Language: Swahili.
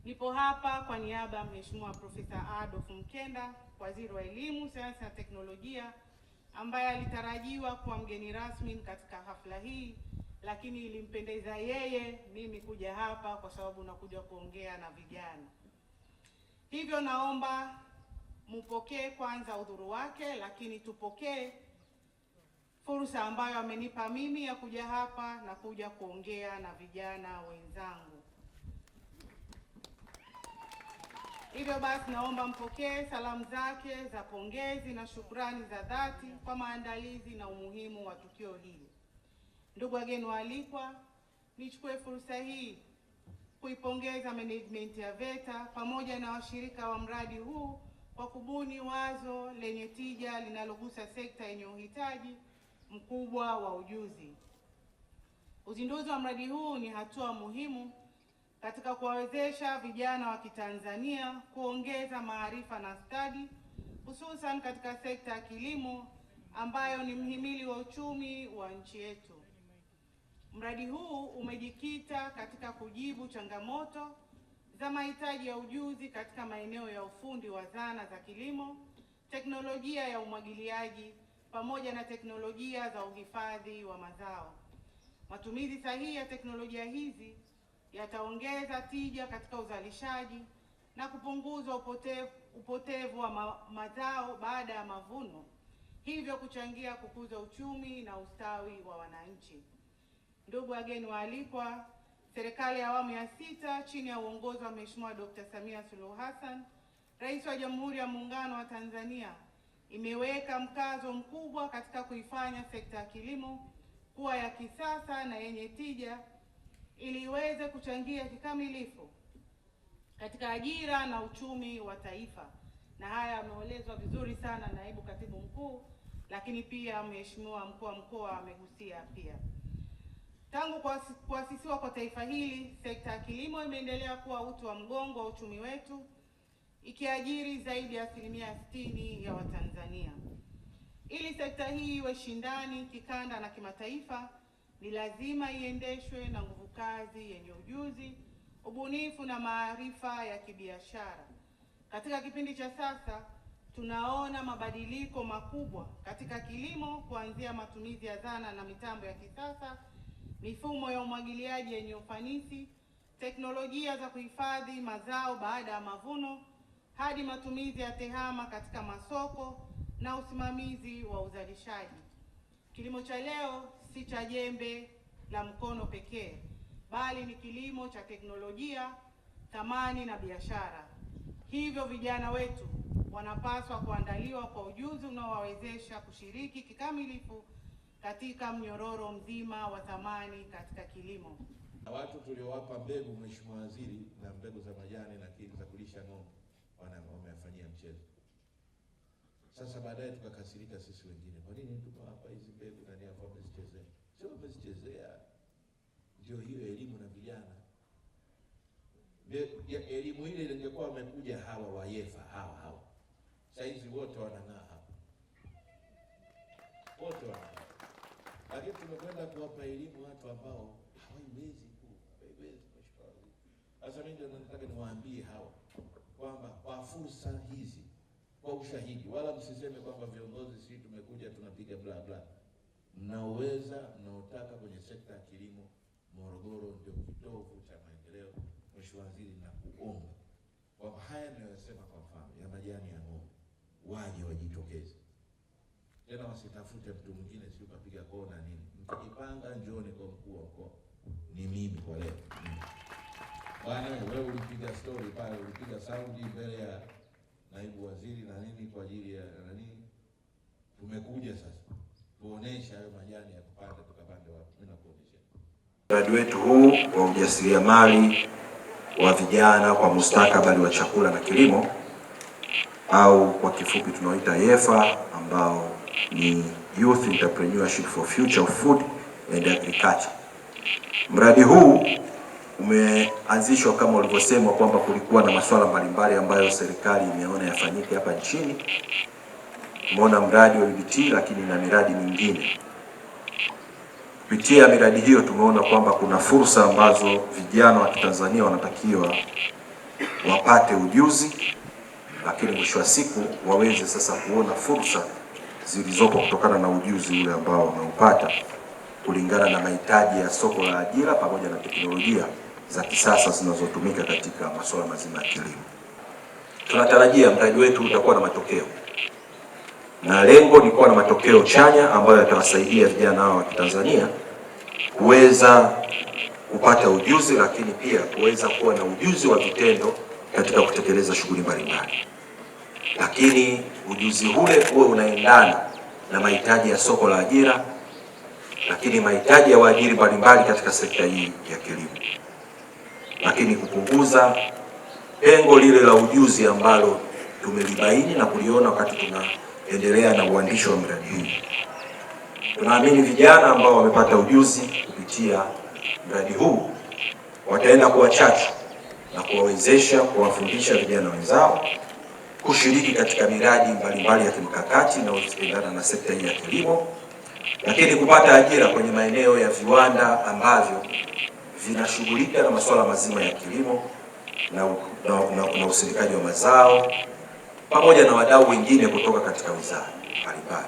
Nipo hapa kwa niaba ya Mheshimiwa Profesa Adolf Mkenda, Waziri wa Elimu, Sayansi na Teknolojia, ambaye alitarajiwa kuwa mgeni rasmi katika hafla hii, lakini ilimpendeza yeye mimi kuja hapa kwa sababu nakuja kuongea na vijana. Hivyo naomba mupokee kwanza udhuru wake, lakini tupokee fursa ambayo amenipa mimi ya kuja hapa na kuja kuongea na vijana wenzangu. Hivyo basi naomba mpokee salamu zake za pongezi na shukrani za dhati kwa maandalizi na umuhimu wa tukio hili. Ndugu wageni waalikwa, nichukue fursa hii kuipongeza management ya VETA pamoja na washirika wa mradi huu kwa kubuni wazo lenye tija linalogusa sekta yenye uhitaji mkubwa wa ujuzi. Uzinduzi wa mradi huu ni hatua muhimu katika kuwawezesha vijana wa Kitanzania kuongeza maarifa na stadi, hususan katika sekta ya kilimo ambayo ni mhimili wa uchumi wa nchi yetu. Mradi huu umejikita katika kujibu changamoto za mahitaji ya ujuzi katika maeneo ya ufundi wa zana za kilimo, teknolojia ya umwagiliaji pamoja na teknolojia za uhifadhi wa mazao. Matumizi sahihi ya teknolojia hizi yataongeza tija katika uzalishaji na kupunguza upotevu wa mazao baada ya mavuno, hivyo kuchangia kukuza uchumi na ustawi wa wananchi. Ndugu wageni waalikwa, serikali ya awamu ya 6 chini ya uongozi wa Mheshimiwa Dr. Samia Suluhu Hassan, Rais wa Jamhuri ya Muungano wa Tanzania, imeweka mkazo mkubwa katika kuifanya sekta ya kilimo kuwa ya kisasa na yenye tija ili iweze kuchangia kikamilifu katika ajira na uchumi wa taifa. Na haya ameelezwa vizuri sana Naibu Katibu Mkuu, lakini pia Mheshimiwa Mkuu wa Mkoa amegusia pia. Tangu kuasisiwa kwa taifa hili, sekta ya kilimo imeendelea kuwa uti wa mgongo wa uchumi wetu, ikiajiri zaidi ya 60% ya Watanzania. Ili sekta hii iwe shindani kikanda na kimataifa, ni lazima iendeshwe na nguvu kazi yenye ujuzi, ubunifu na maarifa ya kibiashara. Katika kipindi cha sasa, tunaona mabadiliko makubwa katika kilimo, kuanzia matumizi ya zana na mitambo ya kisasa, mifumo ya umwagiliaji yenye ufanisi, teknolojia za kuhifadhi mazao baada ya mavuno, hadi matumizi ya tehama katika masoko na usimamizi wa uzalishaji. Kilimo cha leo si cha jembe la mkono pekee, bali ni kilimo cha teknolojia, thamani na biashara. Hivyo vijana wetu wanapaswa kuandaliwa kwa ujuzi unaowawezesha kushiriki kikamilifu katika mnyororo mzima wa thamani katika kilimo. Watu tuliowapa mbegu, Mheshimiwa Waziri, na mbegu za majani lakini za kulisha ng'ombe wamefanyia mchezo. Sasa baadaye tukakasirika sisi wengine, kwa nini tumewapa hizi mbegu na niafa wamezichezea? Sio wamezichezea, ndio hiyo elimu na vijana. Elimu ile ingekuwa wamekuja hawa wayefa hawa saizi wote wanang'aa hapa, wote wanang'aa. Lakini tumekwenda kuwapa elimu watu ambao hawaiwezi hawaiwezi. Sasa mimi ndio nataka niwaambie hawa kwamba kwa fursa hizi, kwa ushahidi, wala msiseme kwamba viongozi sisi tumekuja tunapiga bla bla. Mnaoweza, mnaotaka kwenye sekta ya kilimo, Morogoro ndio kitovu cha maendeleo. Mheshimiwa Waziri, na kuomba kwamba haya ninayosema, kwa mfano ya majani ya ng'ombe, waje wajitokeze. Tena wasitafute mtu mwingine sio kapiga kona nini. Mkijipanga njooni kwa mkuu wa mkoa. Ni mimi kwa leo. Bwana wewe ulipiga story pale, ulipiga sauti mbele ya naibu waziri na nini kwa ajili ya nani? Tumekuja sasa tuonesha hayo majani ya kupanda, tukapande wapi. Mimi nakuonesha mradi wetu huu wa ujasiriamali wa vijana kwa mustakabali wa chakula na kilimo, au kwa kifupi tunaoita YEFA, ambao ni Youth Entrepreneurship for Future of Food and Agriculture. Mradi huu umeanzishwa kama ulivyosema kwamba kulikuwa na masuala mbalimbali ambayo serikali imeona yafanyike hapa nchini. Umeona mradi wa UBT, lakini na miradi mingine. Kupitia miradi hiyo tumeona kwamba kuna fursa ambazo vijana wa Tanzania wanatakiwa wapate ujuzi, lakini mwisho wa siku waweze sasa kuona fursa zilizopo kutokana na ujuzi ule ambao wameupata kulingana na mahitaji ya soko la ajira pamoja na teknolojia za kisasa zinazotumika katika masuala mazima ya kilimo. Tunatarajia mradi wetu utakuwa na matokeo, na lengo ni kuwa na matokeo chanya ambayo yatawasaidia vijana hao wa Kitanzania kuweza kupata ujuzi, lakini pia kuweza kuwa na ujuzi wa vitendo katika kutekeleza shughuli mbalimbali. Lakini ujuzi ule uwe unaendana na mahitaji ya soko la ajira, lakini mahitaji ya waajiri mbalimbali katika sekta hii ya kilimo, lakini kupunguza pengo lile la ujuzi ambalo tumelibaini na kuliona wakati tunaendelea na uandishi wa mradi huu. Tunaamini vijana ambao wamepata ujuzi kupitia mradi huu wataenda kuwa chachu na kuwawezesha kuwafundisha vijana wenzao kushiriki katika miradi mbalimbali ya kimkakati inayoendana na sekta hii ya kilimo, lakini kupata ajira kwenye maeneo ya viwanda ambavyo vinashughulika na masuala mazima ya kilimo na usindikaji wa mazao pamoja na wadau wengine kutoka katika wizara mbalimbali.